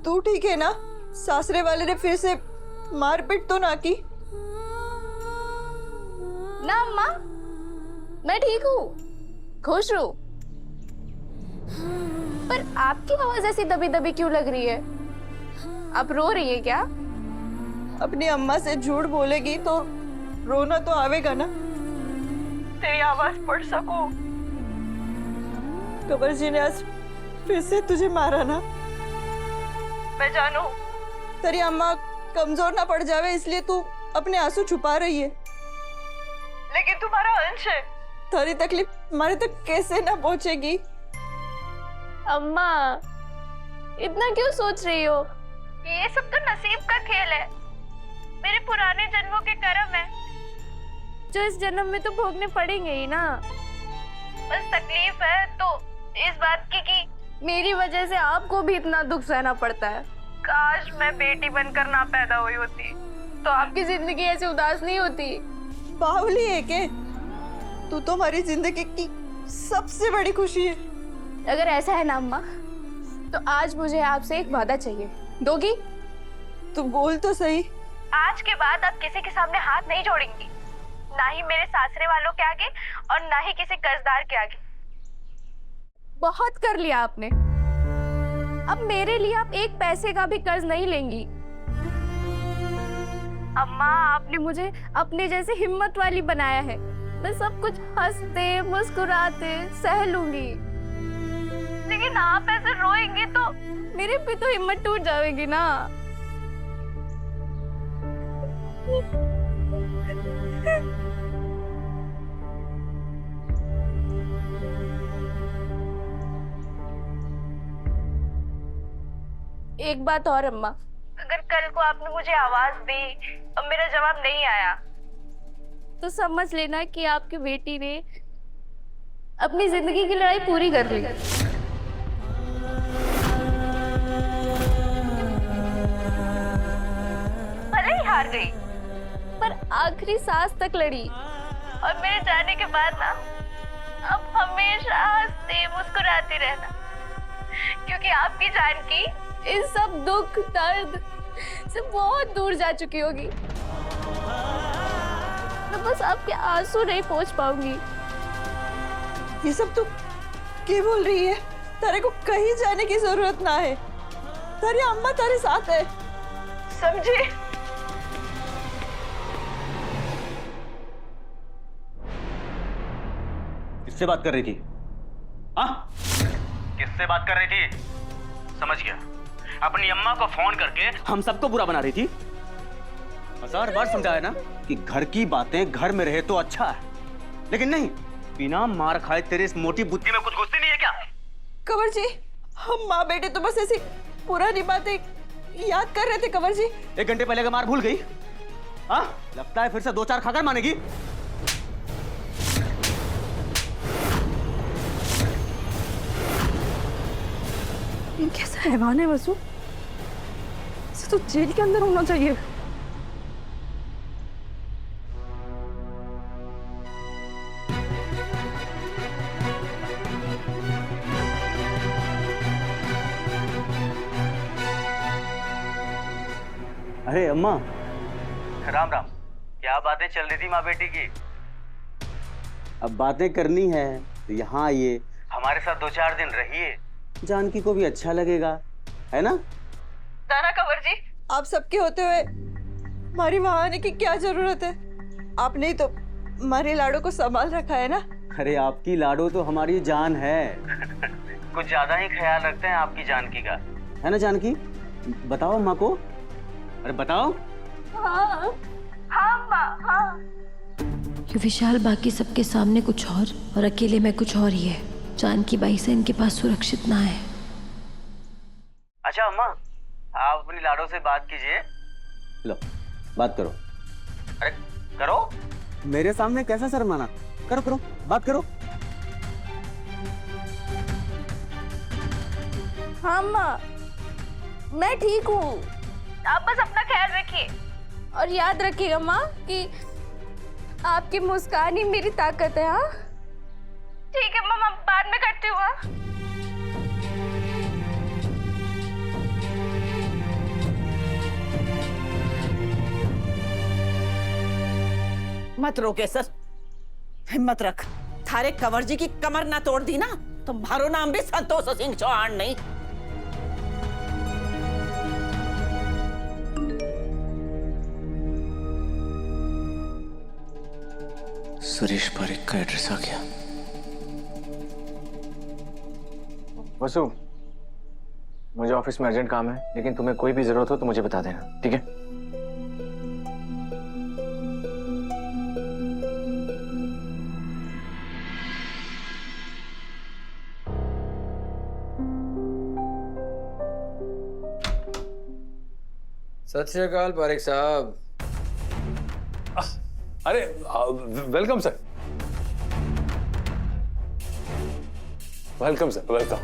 तू ठीक है ना? सासरे वाले ने फिर से मारपीट तो ना की? ना अम्मा, मैं ठीक हूँ, खुश हूँ। पर आपकी आवाज ऐसी दबी दबी क्यों लग रही है? आप रो रही है क्या? अपनी अम्मा से झूठ बोलेगी तो रोना तो आवेगा ना। तेरी आवाज पढ़ सकूं। कबर जी ने आज फिर से तुझे मारा ना। मैं जानू तेरी अम्मा कमजोर ना पड़ जावे इसलिए तू अपने आंसू छुपा रही है, लेकिन तुम्हारा अंश है, तेरी तकलीफ हमारे तक कैसे ना पहुंचेगी। अम्मा, इतना क्यों सोच रही हो? ये सब तो नसीब का खेल है, मेरे पुराने जन्मों के कर्म है, जो इस जन्म में तो भोगने पड़ेंगे ही ना। बस तकलीफ है तो इस बात की कि मेरी वजह से आपको भी इतना दुख सहना पड़ता है। काश मैं बेटी बनकर ना पैदा हुई होती तो आपकी जिंदगी ऐसी उदास नहीं होती। बावली है के? तू तो हमारी जिंदगी की सबसे बड़ी खुशी है। अगर ऐसा है ना अम्मा, तो आज मुझे आपसे एक वादा चाहिए, दोगी? तू बोल तो सही। आज के बाद आप किसी के सामने हाथ नहीं जोड़ेंगी, ना ही मेरे सासरे वालों के आगे और ना ही किसी कर्जदार के आगे। बहुत कर लिया आपने, अब मेरे लिए आप एक पैसे का भी कर्ज नहीं लेंगी। अम्मा, आपने मुझे अपने जैसे हिम्मत वाली बनाया है, मैं सब कुछ हंसते मुस्कुराते सह लूंगी। लेकिन आप ऐसे रोएंगी तो मेरे भी तो हिम्मत टूट जाएगी ना। एक बात और अम्मा, अगर कल को आपने मुझे आवाज दी और मेरा जवाब नहीं आया तो समझ लेना कि आपकी बेटी ने अपनी जिंदगी की लड़ाई पूरी कर ली। भले ही हार गई, पर आखिरी सांस तक लड़ी। और मेरे जाने के बाद ना अब हमेशा हंसते मुस्कुराती रहना, क्योंकि आपकी जानकी इन सब दुख दर्द से बहुत दूर जा चुकी होगी। मैं बस आपके आंसू नहीं पहुंच पाऊंगी। ये सब तू क्या बोल रही है? तेरे को कहीं जाने की जरूरत ना है, तेरी अम्मा तेरे साथ है, समझे? किससे बात कर रही थी? हाँ, किससे बात कर रही थी? समझ गया, अपनी अम्मा को फोन करके हम सबको बुरा बना रही थी। 1000 बार समझाया ना कि घर की बातें घर में रहे तो अच्छा है, लेकिन नहीं, बिना मार खाए तेरे इस मोटी बुद्धि में कुछ घुसती नहीं है क्या? कंवर जी, हम माँ बेटे तो बस ऐसी पुरानी बातें याद कर रहे थे। कंवर जी, 1 घंटे पहले का मार भूल गई? हाँ, लगता है फिर से 2-4 खाकर मानेगी। ये कैसा हैवान है वसु? इसे तो जेल के अंदर होना चाहिए। अरे अम्मा, राम राम। क्या बातें चल रही थी माँ बेटी की? अब बातें करनी है तो यहाँ आइए, हमारे साथ 2-4 दिन रहिए, जानकी को भी अच्छा लगेगा, है ना? नाना कंवर जी, आप सबके होते हुए हमारी वहां आने की क्या जरूरत है? आपने ही तो हमारे लाडो को संभाल रखा है ना। अरे आपकी लाडो तो हमारी जान है। कुछ ज्यादा ही ख्याल रखते हैं आपकी जानकी का, है ना जानकी? बताओ अम्मा को, अरे बताओ। हाँ हाँ माँ, हाँ। ये विशाल बाकी सबके सामने कुछ और अकेले में कुछ और ही है। जानकी बाई से इनके पास सुरक्षित ना है। अच्छा अम्मा, आप अपनी लाडो से बात कीजिए। लो, बात करो। अरे करो, मेरे सामने कैसा शर्माना? करो करो, बात करो। हाँ माँ, मैं ठीक हूँ। आप बस अपना ख्याल रखिए और याद रखिएगा माँ कि आपकी मुस्कान ही मेरी ताकत है। हाँ ठीक है मम्मा, बाद में करती हूँ। मत रोके सर, हिम्मत रख। थारे कंवर जी की कमर ना तोड़ दी ना तो मारो नाम भी संतोष सिंह चौहान नहीं। सुरेश पारिक का एड्रेस आ गया। वसु, मुझे ऑफिस में अर्जेंट काम है, लेकिन तुम्हें कोई भी जरूरत हो तो मुझे बता देना, ठीक है? सत श्री अकाल पारिक साहब। अरे welcome sir. Welcome sir, welcome.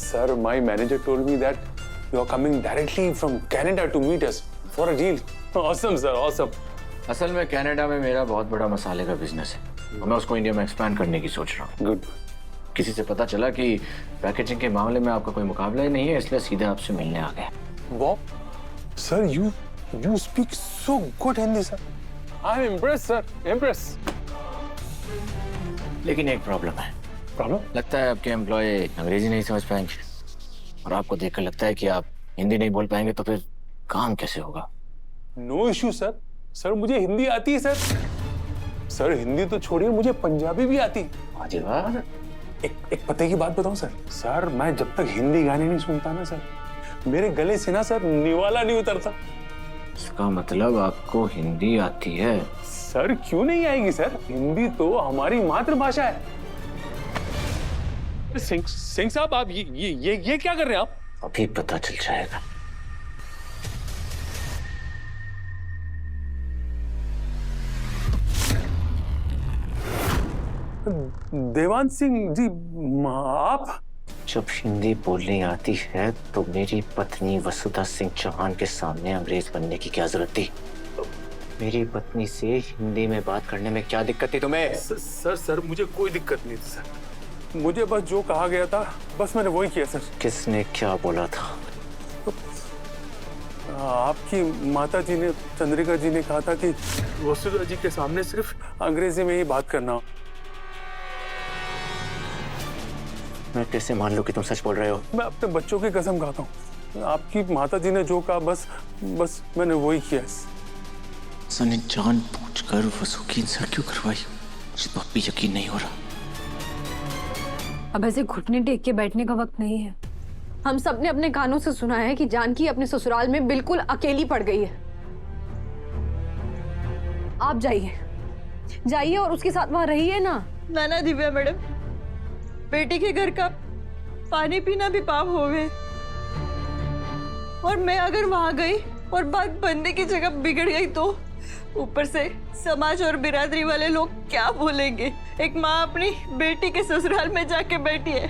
Sir, my manager told me that you are coming directly from Canada to meet us for a deal. Awesome sir, awesome. असल में कनाडा में मेरा बहुत बड़ा मसाले का बिजनेस है और मैं उसको इंडिया में एक्सपैंड करने की सोच रहा हूँ। Good. किसी से पता चला कि पैकेजिंग के मामले में आपका कोई मुकाबला ही नहीं है, इसलिए सीधे आपसे मिलने आ गया। Wow. Sir, you speak so good Hindi, sir. I'm impressed, sir. Impressed. लेकिन एक प्रॉब्लम है। Problem? लगता है आपके एम्प्लॉय अंग्रेजी नहीं समझ पाएंगे और आपको देखकर लगता है कि आप हिंदी नहीं बोल पाएंगे, तो फिर काम कैसे होगा? No issue, sir. सर मुझे हिंदी आती है सर। सर हिंदी तो छोड़िए, मुझे पंजाबी भी आती है। अजी वाह। एक पते की बात बताऊं सर, सर मैं जब तक हिंदी गाने नहीं सुनता ना सर, मेरे गले से ना सर निवाला नहीं उतरता। इसका मतलब आपको हिंदी आती है? सर क्यों नहीं आएगी सर, हिंदी तो हमारी मातृभाषा है। सिंह साहब, आप ये क्या कर रहे हैं आप? अभी पता चल जाएगा। देवांश सिंह जी, आप? जब हिंदी बोलनी आती है तो मेरी पत्नी वसुधा सिंह चौहान के सामने अंग्रेज बनने की क्या जरूरत थी? मेरी पत्नी से हिंदी में बात करने में क्या दिक्कत थी तुम्हें? सर मुझे कोई दिक्कत नहीं थी सर, मुझे बस जो कहा गया था बस मैंने वही किया सर। किसने क्या बोला था? आपकी माता जी ने, चंद्रिका जी ने कहा था कि वसुधा जी के सामने सिर्फ अंग्रेजी में ही बात करना। मैं कैसे मान लूं कि तुम सच बोल रहे हो? मैं अपने बच्चों की कसम खाता हूँ, आपकी माता जी ने जो कहा बस मैंने वही किया। सने जान पूछकर वसु की इंसल्ट क्यों करवाई? मुझे तो अब भी यकीन नहीं हो रहा। अब ऐसे घुटने टेक के बैठने का वक्त नहीं है। हम सब ने अपने कानों से सुना है कि जानकी अपने ससुराल में बिल्कुल अकेली पड़ गई है। आप जाइए और उसके साथ वहां रहिए ना। नाना दिव्या मैडम, बेटी के घर का पानी पीना भी पाप हो गए, और मैं अगर वहां गई और बात बनने की जगह बिगड़ गई तो ऊपर से समाज और बिरादरी वाले लोग क्या बोलेंगे? एक माँ अपनी बेटी के ससुराल में जाके बैठी है,